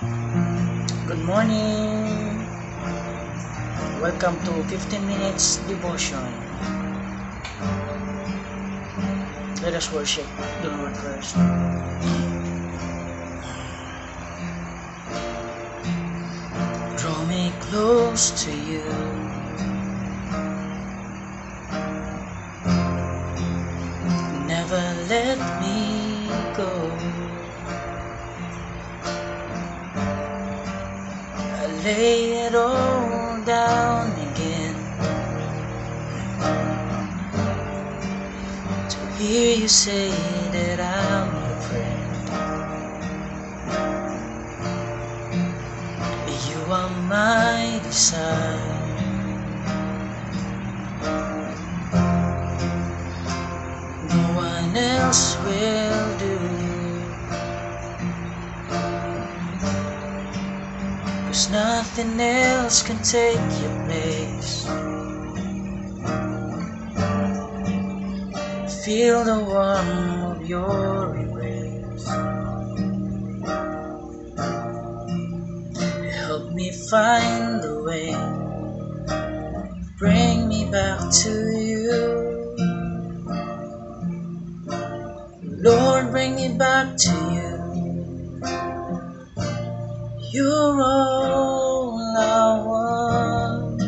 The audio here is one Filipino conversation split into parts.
Good morning. Welcome to 15 minutes devotion. Let us worship the Lord first. Draw me close to you. Never let me go. I lay it all down again to hear you say that I'm your friend. You are my desire. No one else will do. 'Cause nothing else can take your place. Feel the warmth of your embrace. Help me find the way. Bring me back to you. Lord, bring me back to you. You're all I want.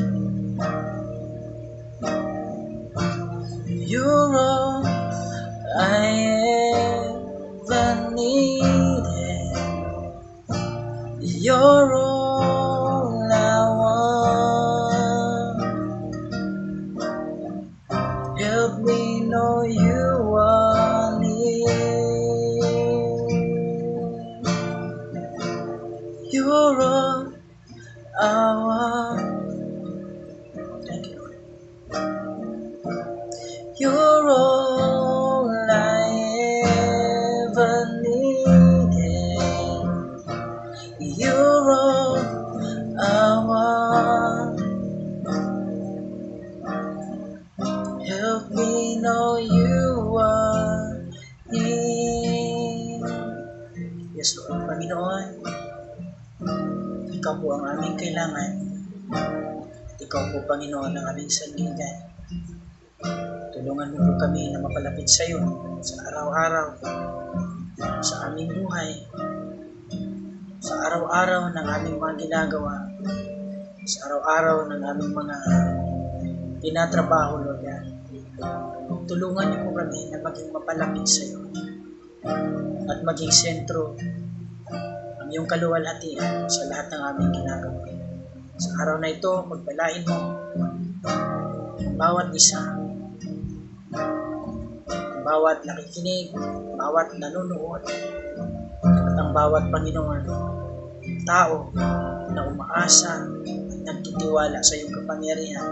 You're all I ever needed. You're all I want. Help me know you are near. You're all I want. Thank you, Lord. You're all I ever needed. You're all I want. Help me know you are near. Yes, Lord. Panginoon, Ikaw po ang aming kailangan. At Ikaw po, Panginoon, ang aming sandigan. Tulungan mo po kami na mapalapit sa iyo sa araw-araw, sa aming buhay, sa araw-araw ng aming mga ginagawa, sa araw-araw ng aming mga tinatrabaho, Lord God. Tulungan niyo po kami na maging mapalapit sa iyo at maging sentro ang iyong kaluwalhatian sa lahat ng aming ginagawa. Sa araw na ito, pagpalain mo ang bawat isa, ang bawat nakikinig, ang bawat nanonood, at ang bawat Panginoon tao na umaasa at nagtitiwala sa iyong kapangyarihan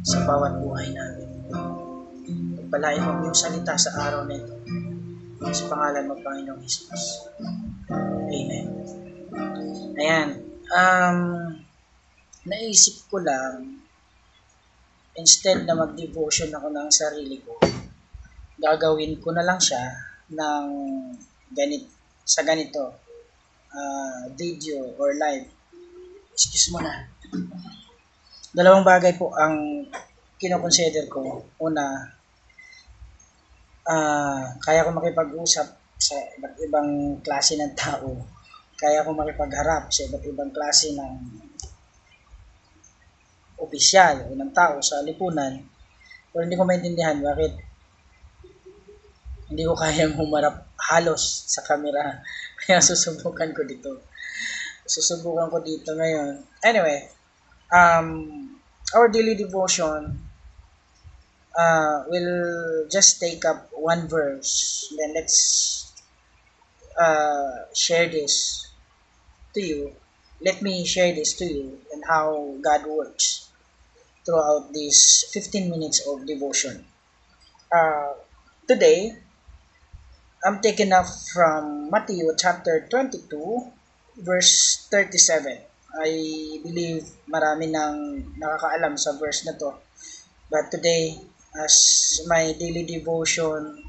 sa bawat buhay namin. Pagpalain mo ang iyong salita sa araw na ito. Sa pangalan mo, Panginoong Jesus. Amen. Ayan. Naisip ko lang, instead na mag-devotion ako ng sarili ko, gagawin ko na lang siya ng sa ganito, video or live. Excuse mo na. Dalawang bagay po ang kinoconsider ko. Una, kaya ko makipag-usap sa iba't ibang klase ng tao. Kaya ko makipagharap sa iba't ibang klase ng opisyal o ng tao sa lipunan. Pero hindi ko maintindihan bakit hindi ko kayang humarap halos sa camera. Kaya susubukan ko dito. Ngayon. Anyway, our daily devotion will just take up one verse. Then let's share this to you. Let me share this to you and how God works throughout these 15 minutes of devotion. Today, I'm taken up from Matthew chapter 22, verse 37. I believe marami nang nakakaalam sa verse na to. But today, as my daily devotion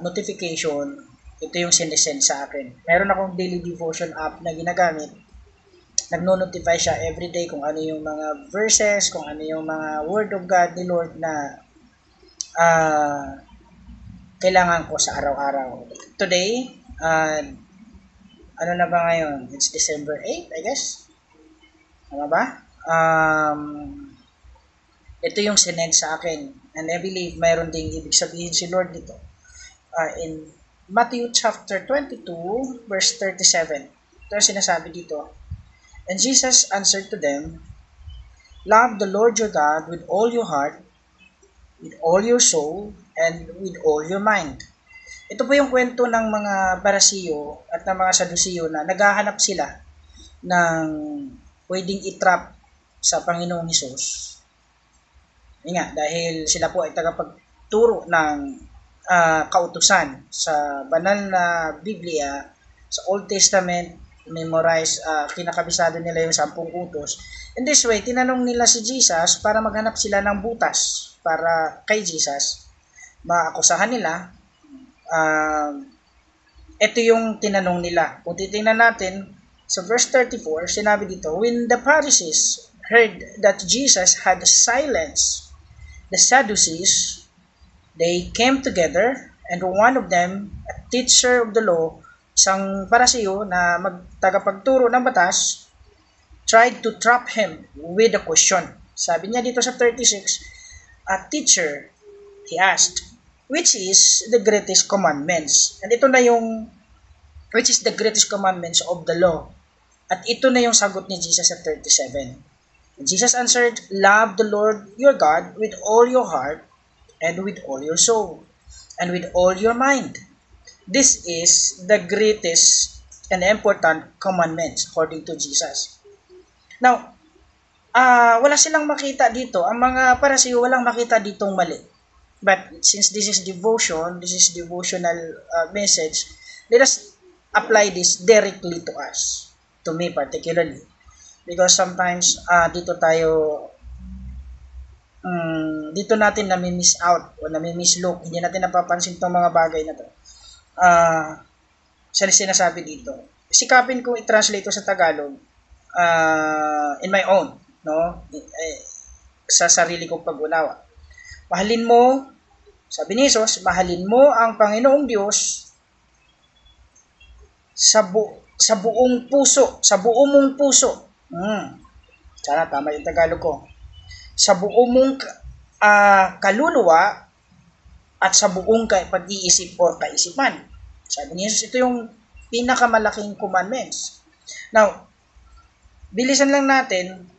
notification, ito yung sinesend sa akin. Meron akong daily devotion app na ginagamit. Nagno-notify siya everyday kung ano yung mga verses, kung ano yung mga word of God ni Lord na kailangan ko sa araw-araw. Today, ano na ba ngayon? It's December 8, I guess. Tama ba? Ito yung sinend sa akin. And I believe mayroon ding ibig sabihin si Lord dito. In Matthew chapter 22, verse 37. Ito yung sinasabi dito. And Jesus answered to them, Love the Lord your God with all your heart, with all your soul, and with all your mind. Ito po yung kwento ng mga Parasiyo at ng mga Sadusiyo na naghahanap sila ng pwedeng itrap sa Panginoong Hesus. Dahil sila po ay tagapagturo ng kautusan sa banal na Biblia, sa Old Testament, memorize, kinakabisado nila yung 10 utos. In this way, tinanong nila si Jesus para maghanap sila ng butas para kay Jesus. Maakusahan nila. Ito yung tinanong nila. Kung titingnan natin, sa verse 34, sinabi dito, When the Pharisees heard that Jesus had silenced the Sadducees, they came together, and one of them, a teacher of the law, isang Parasiyo na magtagapagturo ng batas, tried to trap him with a question. Sabi niya dito sa 36, a teacher, he asked, which is the greatest commandments? And ito na yung, which is the greatest commandments of the law? At ito na yung sagot ni Jesus sa 37. And Jesus answered, Love the Lord your God with all your heart, and with all your soul, and with all your mind. This is the greatest and important commandments according to Jesus. Now, wala silang makita dito. Ang mga Parasiyo walang makita ditong mali. But since this is devotion, this is devotional message, let us apply this directly to us, to me particularly. Because sometimes dito natin nami-miss out o nami-miss look, hindi natin napapansin itong mga bagay na to. Sa sinasabi dito, sikapin kong i-translate ito sa Tagalog in my own, no? Sa sarili kong pag-unawa. Mahalin mo, sabi ni Jesus, mahalin mo ang Panginoong Diyos sa buong puso, sa buong mong puso. Sana tama yung Tagalog ko. Sa buong mong kaluluwa at sa buong pag-iisip o kaisipan. Sabi ni Jesus, ito yung pinakamalaking commandments. Now, bilisan lang natin,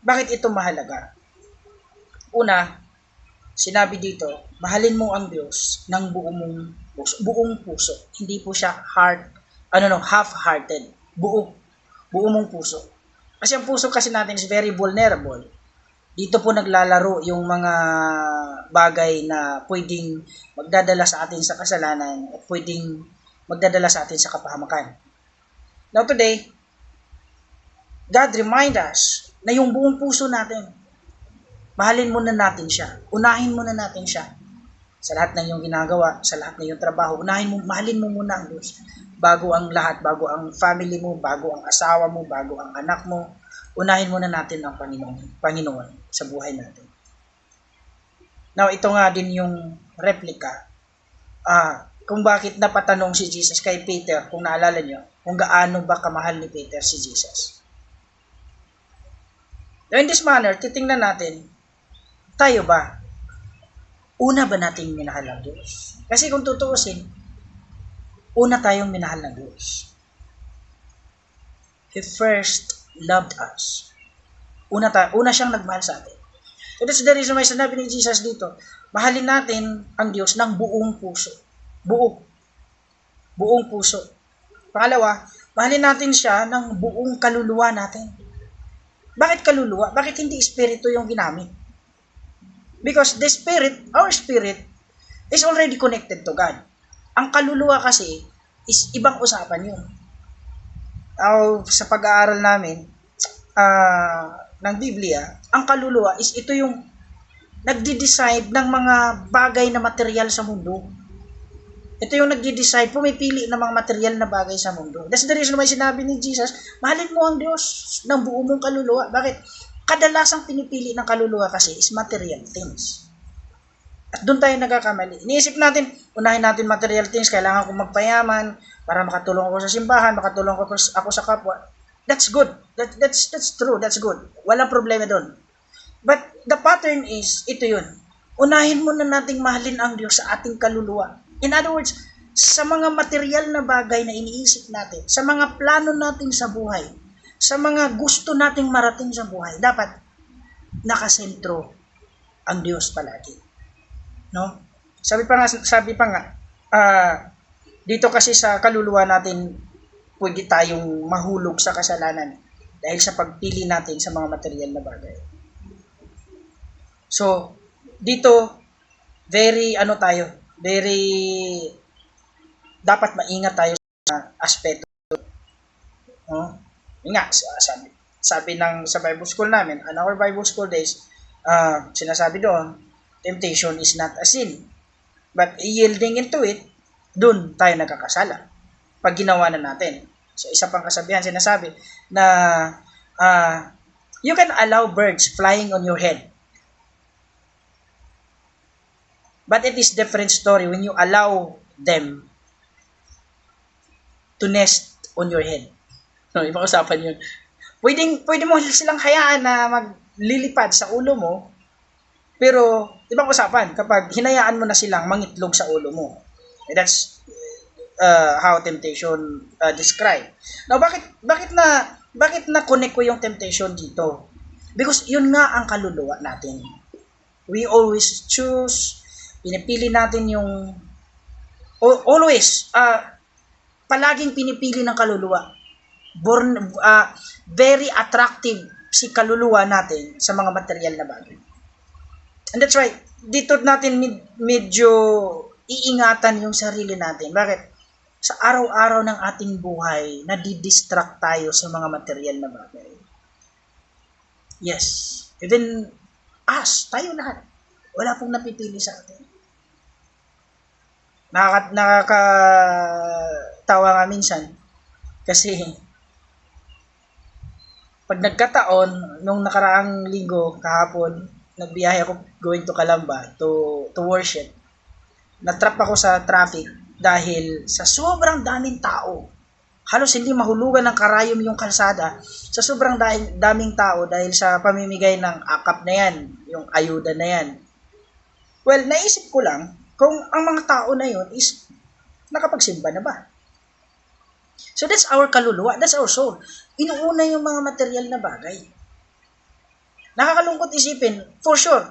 bakit ito mahalaga? Una, sinabi dito, mahalin mo ang Diyos ng buong puso. Hindi po siya half-hearted. Buong mong puso. Kasi ang puso kasi natin is very vulnerable. Dito po naglalaro yung mga bagay na pwedeng magdadala sa atin sa kasalanan at pwedeng magdadala sa atin sa kapahamakan. Now today, God remind us na yung buong puso natin, mahalin muna natin siya. Unahin muna natin siya. Sa lahat ng iyong ginagawa, sa lahat ng iyong trabaho, mahalin mo muna ang Diyos. Bago ang lahat, bago ang family mo, bago ang asawa mo, bago ang anak mo, unahin muna natin ang Panginoon sa buhay natin. Now, ito nga din yung replika. Kung bakit napatanong si Jesus kay Peter, kung naalala nyo, kung gaano ba kamahal ni Peter si Jesus. Now, in this manner, titingnan natin, tayo ba? Una ba nating minahal ang Diyos? Kasi kung tutuusin, una tayong minahal ng Diyos. He first loved us. Una siyang nagmahal sa atin. So that's the reason why sinabi ni Jesus dito, mahalin natin ang Diyos ng buong puso. Buong puso. Pangalawa, mahalin natin siya ng buong kaluluwa natin. Bakit kaluluwa? Bakit hindi espiritu yung ginamit? Because the spirit, our spirit, is already connected to God. Ang kaluluwa kasi is ibang usapan yun. Sa pag-aaral namin ng Biblia, ang kaluluwa is ito yung nagde-decide ng mga bagay na material sa mundo. Ito yung nagde-decide, pumipili ng mga material na bagay sa mundo. That's the reason why sinabi ni Jesus, mahalin mo ang Diyos ng buo mong kaluluwa. Bakit? Kadalasang pinipili ng kaluluwa kasi is material things. At doon tayo nagkakamali. Iniisip natin, unahin natin material things, kailangan kong magpayaman para makatulong ako sa simbahan, makatulong ako sa kapwa. That's good. That's true. That's good. Walang problema doon. But the pattern is, ito yun. Unahin muna nating mahalin ang Diyos sa ating kaluluwa. In other words, sa mga material na bagay na iniisip natin, sa mga plano natin sa buhay, sa mga gusto nating marating sa buhay, dapat nakasentro ang Diyos palagi. No? Sabi pa nga, dito kasi sa kaluluwa natin, pwede tayong mahulog sa kasalanan dahil sa pagpili natin sa mga material na bagay. So, dito, very dapat maingat tayo sa aspeto. No? Nga, sabi sa Bible school namin, on our Bible school days, sinasabi doon, temptation is not a sin. But yielding into it, dun tayo nagkakasala. Pag ginawa na natin. So, isa pang kasabihan, sinasabi na you can allow birds flying on your head. But it is different story when you allow them to nest on your head. No, ibang usapan yun. Pwede mo silang hayaan na maglilipad sa ulo mo, pero ibang usapan kapag hinayaan mo na silang mangitlog sa ulo mo. That's how temptation described. Now, bakit na connect ko yung temptation dito? Because yun nga ang kaluluwa natin. We always choose, pinipili natin yung palaging pinipili ng kaluluwa. Very attractive si kaluluwa natin sa mga material na bagay. And that's right. Dito natin medyo iingatan yung sarili natin. Bakit? Sa araw-araw ng ating buhay, nadidistract tayo sa mga material na bagay. Yes. Even us, tayo lahat. Wala pong napipili sa atin. Nakakatawa nga minsan. Kasi, pag nagkataon, nung nakaraang linggo, kahapon, nagbiyahe ako going to Calamba to worship. Natrap ako sa traffic dahil sa sobrang daming tao. Halos hindi mahulugan ng karayom yung kalsada sa sobrang daming tao dahil sa pamimigay ng akap na yan, yung ayuda na yan. Well, naisip ko lang kung ang mga tao na yun is nakapagsimba na ba? So that's our kaluluwa, that's our soul. Inuuna yung mga material na bagay. Nakakalungkot isipin, for sure,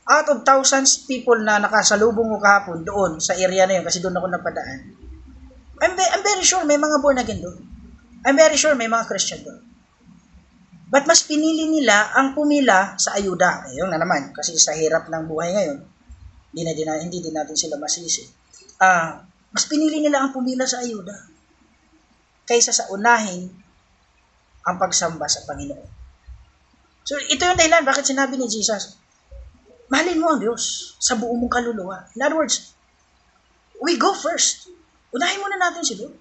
out of thousands people na nakasalubong ko kahapon doon sa area na yun, kasi doon ako napadaan, I'm very sure may mga born again doon. I'm very sure may mga Christian doon. But mas pinili nila ang pumila sa ayuda. Ayun na naman, kasi sa hirap ng buhay ngayon, hindi din natin sila masisi. Mas pinili nila ang pumila sa ayuda kaysa sa unahin ang pagsamba sa Panginoon. So, ito yung dahilan bakit sinabi ni Jesus, mahalin mo ang Diyos sa buong mong kaluluwa. In other words, we go first. Unahin muna natin si Lord.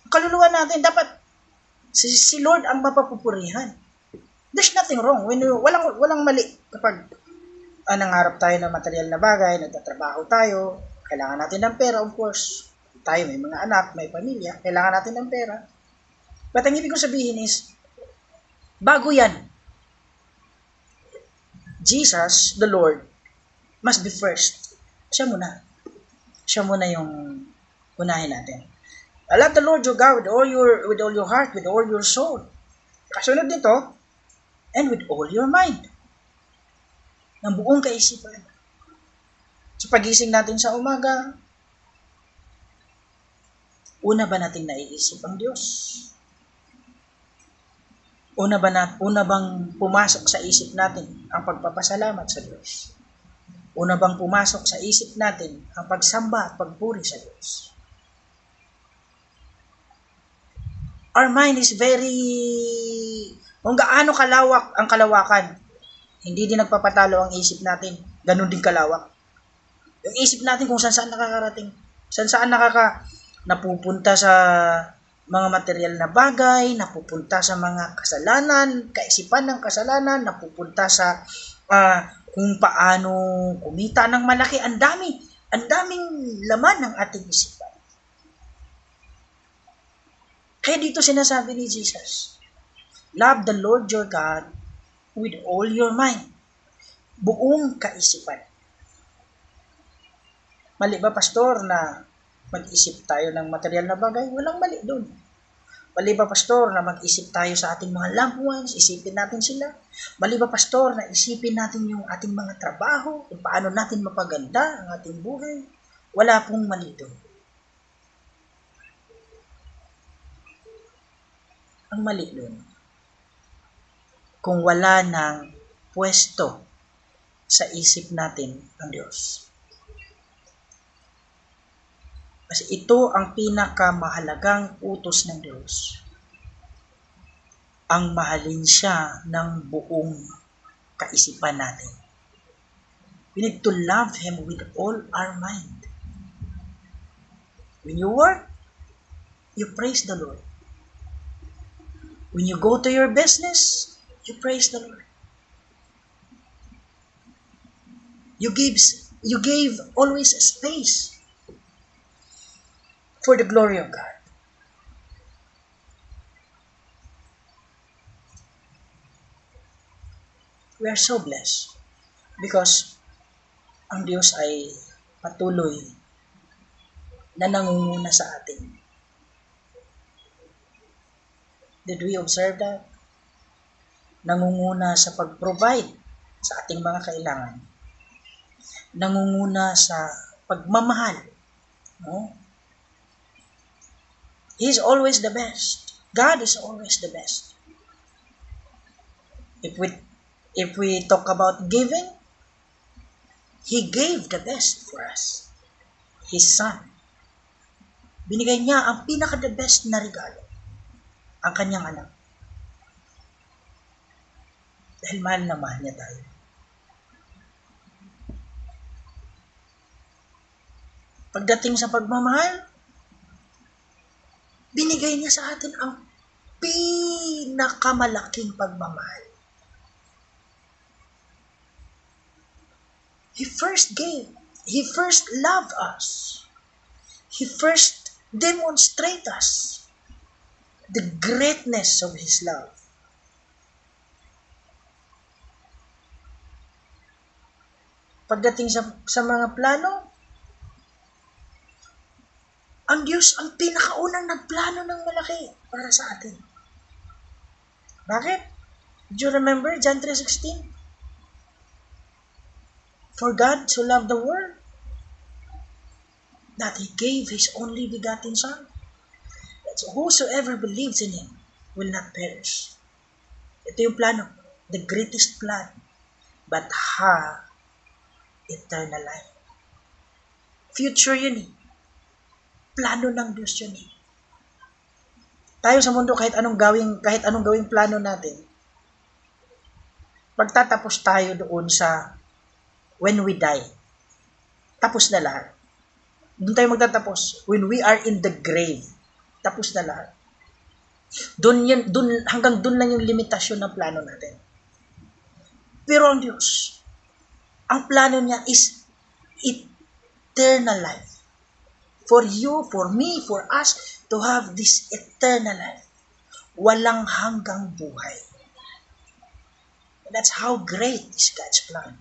Kaluluwa natin, dapat si Lord ang mapapupurihan. There's nothing wrong. Walang mali kapag nangarap tayo ng material na bagay, nagtatrabaho tayo, kailangan natin ng pera, of course. Tayo may mga anak, may pamilya, kailangan natin ng pera. But ang ibig kong sabihin is, bago yan, Jesus, the Lord, must be first. Siya muna. Siya muna yung unahin natin. Love the Lord your God with all your heart, with all your soul. Kasunod nito, and with all your mind. Ng buong kaisipan. Sa pagising natin sa umaga, una ba natin naiisip ang Diyos? Una bang pumasok sa isip natin ang pagpapasalamat sa Diyos? Una bang pumasok sa isip natin ang pagsamba at pagpuri sa Diyos? Our mind is kung gaano kalawak ang kalawakan, hindi din nagpapatalo ang isip natin. Ganun din kalawak. Yung isip natin kung saan nakakarating. Saan napupunta sa mga material na bagay, napupunta sa mga kasalanan, kaisipan ng kasalanan, napupunta sa kung paano kumita ng malaki. Ang daming laman ng ating isipan. Kaya dito sinasabi ni Jesus, love the Lord your God with all your mind. Buong kaisipan. Mali ba, pastor, na mag-isip tayo ng material na bagay? Walang mali doon. Mali ba, pastor, na mag-isip tayo sa ating mga loved ones? Isipin natin sila. Mali ba, pastor, na isipin natin yung ating mga trabaho, kung paano natin mapaganda ang ating buhay? Wala pong mali doon. Ang mali doon, kung wala ng pwesto sa isip natin ang Diyos. Kasi ito ang pinakamahalagang utos ng Diyos. Ang mahalin siya ng buong kaisipan natin. We need to love Him with all our mind. When you work, you praise the Lord. When you go to your business, you praise the Lord. You gave always a space for the glory of God. We are so blessed because ang Diyos ay patuloy na nangunguna sa atin. Did we observe that? Nangunguna sa pag-provide sa ating mga kailangan. Nangunguna sa pagmamahal. No? He is always the best. God is always the best. If we talk about giving, He gave the best for us. His Son. Binigay niya ang pinaka-the best na regalo. Ang kanyang anak. Dahil mahal na mahal niya tayo. Pagdating sa pagmamahal, binigay niya sa atin ang pinakamalaking pagmamahal. He first gave. He first loved us. He first demonstrated us the greatness of His love. Pagdating sa mga plano, ang Diyos ang pinakaunang nagplano ng malaki para sa atin. Bakit? Do you remember John 3:16? For God so loved the world that He gave His only begotten Son, that whosoever believes in Him will not perish. Ito yung plano, the greatest plan, but have eternal life. Future yun eh. Plano ng Diyos yun eh. Tayo sa mundo, kahit anong gawing plano natin, pagtatapos tayo doon sa when we die, tapos na lahat. Doon tayo magtatapos. When we are in the grave, tapos na lahat. Hanggang doon lang yung limitasyon ng plano natin. Pero ang Diyos, ang plano niya is eternal life. For you, for me, for us, to have this eternal life. Walang hanggang buhay. And that's how great is God's plan.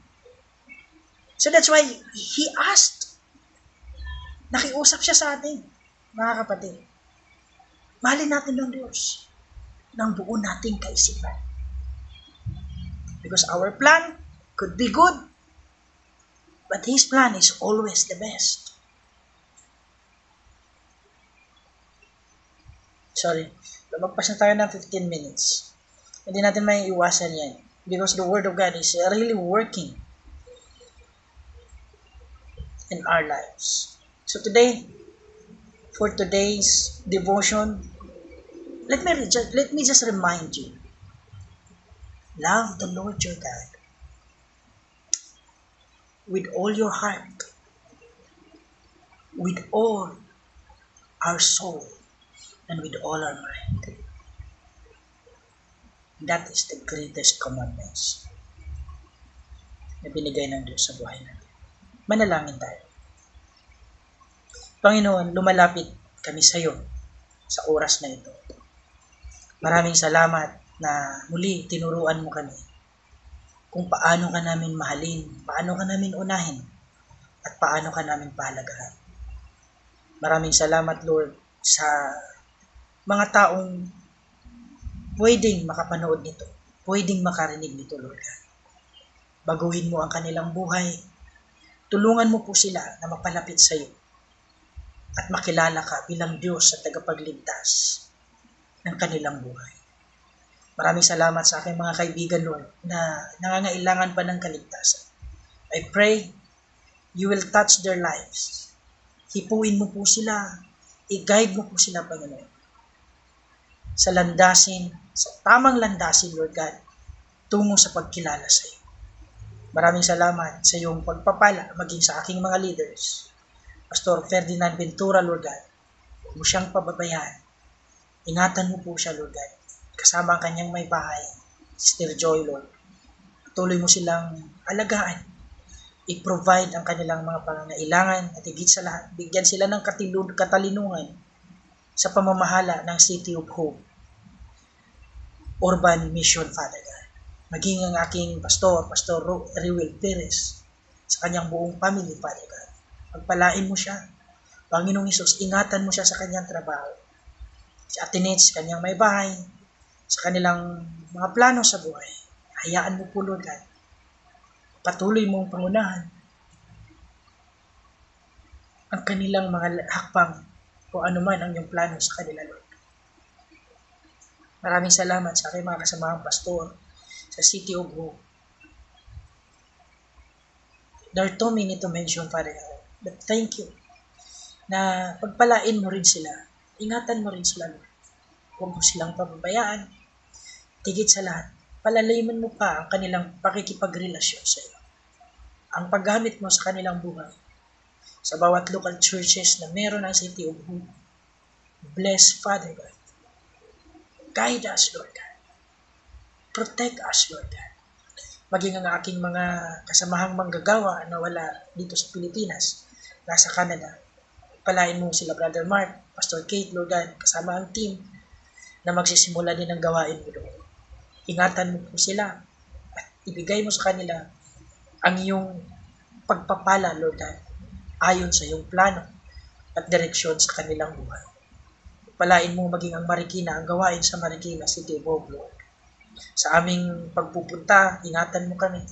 So that's why He asked. Nakiusap siya sa atin, mga kapatid. Mahalin natin ng Diyos ng buo nating kaisipan. Because our plan could be good, but His plan is always the best. Sorry, lumagpas na tayo ng 15 minutes. Hindi natin may iwasan yan. Because the Word of God is really working in our lives. So today, for today's devotion, let me just remind you, love the Lord your God with all your heart, with all our soul and with all our mind. That is the greatest commandments na binigay ng Diyos sa buhay natin. Manalangin tayo. Panginoon, lumalapit kami sa iyo sa oras na ito. Maraming salamat na muli tinuruan mo kami kung paano ka namin mahalin, paano ka namin unahin, at paano ka namin pahalagahan. Maraming salamat, Lord, sa mga taong pwedeng makapanood nito, pwedeng makarinig nito, Lord. Baguhin mo ang kanilang buhay. Tulungan mo po sila na mapalapit sa iyo at makilala ka bilang Diyos at tagapagligtas ng kanilang buhay. Maraming salamat sa aking mga kaibigan, Lord, na nangangailangan pa ng kaligtasan. I pray you will touch their lives. Hipuin mo po sila, i-guide mo po sila, Panginoon, sa landasin, sa tamang landasin, Lord God, tungo sa pagkilala sa iyo. Maraming salamat sa iyong pagpapala, maging sa aking mga leaders. Pastor Ferdinand Ventura, Lord God, huwag mo siyang pababayaan. Ingatan mo po siya, Lord God. Kasama ang kanyang may bahay, Sister Joy, Lord. Tuloy mo silang alagaan. I-provide ang kanilang mga pangangailangan at higit sa lahat, bigyan sila ng katalinuhan sa pamamahala ng City of Hope Urban Mission, Father God. Maging ang aking Pastor Reuel Perez, sa kanyang buong family, Father God. Pagpalain mo siya. Panginoong Hesus, ingatan mo siya sa kanyang trabaho. Si Atenets, kanyang may bahay, sa kanilang mga plano sa buhay. Hayaan mo po, Lord God. Patuloy mong pangunahan ang kanilang mga hakbang kung ano man ang iyong plano sa kanila, Lord. Maraming salamat sa aking mga kasamahang pastor sa City of Hope. There are too many to mention, Father God. But thank you na pagpalain mo rin sila. Ingatan mo rin sila, Lord. Huwag mo silang pababayaan. Tigit sa lahat, palaliman mo pa ang kanilang pakikipagrelasyon sa iyo. Ang paggamit mo sa kanilang buhay. Sa bawat local churches na meron ang City of Hope. Bless, Father God. Guide us, Lord God. Protect us, Lord God. Maging ang aking mga kasamahang manggagawa na wala dito sa Pilipinas, nasa Canada. Palain mo sila, Brother Mark, Pastor Kate, Lord God, kasama ang team na magsisimula din ng gawain mo doon. Ingatan mo po sila at ibigay mo sa kanila ang iyong pagpapala, Lord God, ayon sa iyong plano at direksyon sa kanilang buhay. Palain mo maging ang Marikina, ang gawain sa Marikina, City of Hope, Lord. Sa aming pagpupunta, ingatan mo kami.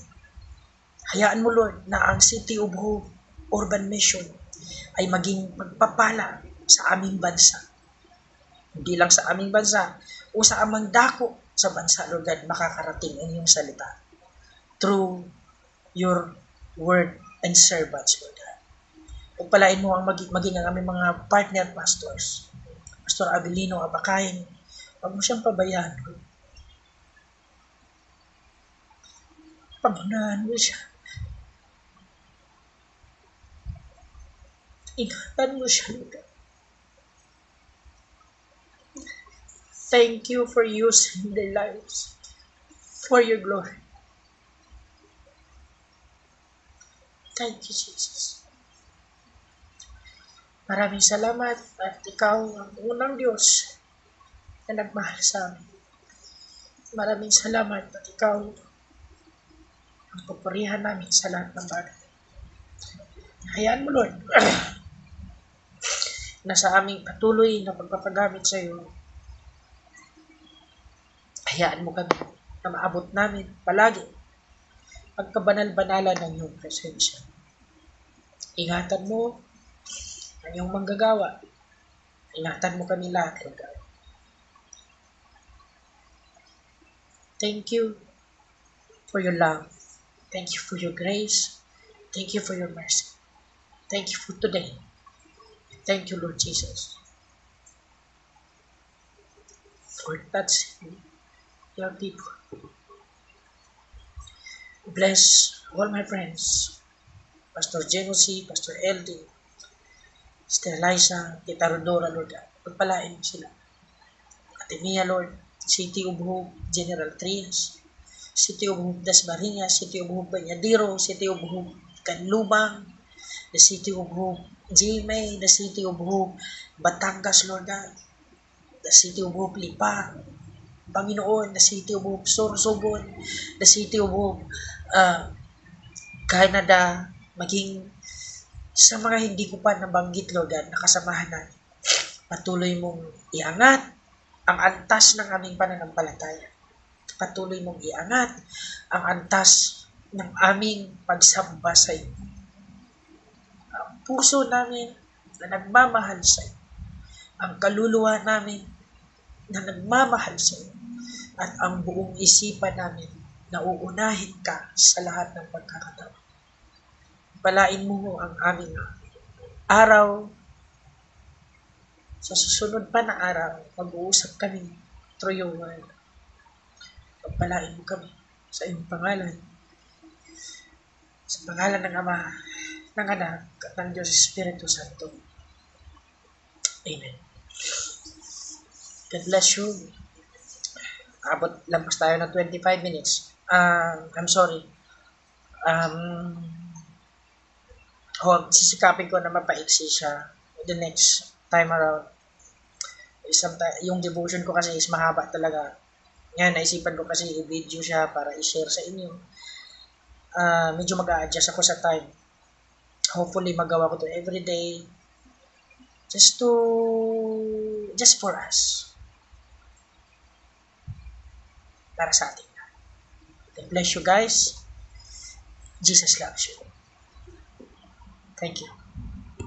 Hayaan mo, Lord, na ang City of Hope Urban Mission ay maging pagpapala sa aming bansa. Hindi lang sa aming bansa, o sa amang dako sa bansa, Lord God, makakarating ang iyong salita through your word and servants, Lord God. Pagpalain mo ang maging ang aming mga partner pastors. Pastor Abilino Abakain, huwag mo siyang pabayaan, Lord. Pangunahan mo siya. Ingatan mo siya, Lord. Thank you for using their lives for your glory. Thank you, Jesus. Maraming salamat at ikaw ang unang Diyos na nagmahal sa amin. Maraming salamat at ikaw ang papurihan namin sa lahat ng bagay. Hayaan mo, Lord, na sa aming patuloy na pagpapagamit sa iyo, hayaan mo kami na maabot namin palagi ang kabanal-banalan ng iyong presensya. Ingatan mo ang iyong manggagawa. Ingatan mo kami lahat, Lord God. Thank you for your love. Thank you for your grace. Thank you for your mercy. Thank you for today. Thank you, Lord Jesus, for touching your people. Bless all my friends, Pastor Genesee, Pastor LD, Sister Liza, Tita Rodora, Lord God. Pagpalain mo sila. Ate Mia, Lord, City of Hope, General Trias, City of Hope, Dasmariñas, City of Hope, Bañadero, City of Hope, Canlubang, the City of Hope, Jimay, the City of Hope, Batangas, Lord God, the City of Hope, Lipa, Panginoon, the City of Hope, Sorsogon, the City of Hope, Canada, maging sa mga hindi ko pa nabanggit, Lord God, nakasamahan natin. Patuloy mong iangat ang antas ng aming pananampalataya. Patuloy mong iangat ang antas ng aming pagsamba sa iyo. Ang puso namin na nagmamahal sa iyo. Ang kaluluwa namin na nagmamahal sa iyo. At ang buong isipan namin na uunahin ka sa lahat ng pagkakataon. Palain mo ang aming araw. Sa susunod pa na araw, mag-uusap kami through your word. Pagpalain mo kami sa iyong pangalan. Sa pangalan ng Ama, ng Anak, at ng Diyos Espiritu Santo. Amen. God bless you. Abot lampas tayo ng 25 minutes. I'm sorry. Sisikapin ko na mapaiksi siya the next time around. Yung devotion ko kasi is mahaba talaga. Ngayon, naisipan ko kasi i-video siya para i-share sa inyo. Medyo mag-a-adjust ako sa time. Hopefully, magawa ko to everyday. Just for us. Para sa atin. God bless you guys. Jesus loves you. Thank you.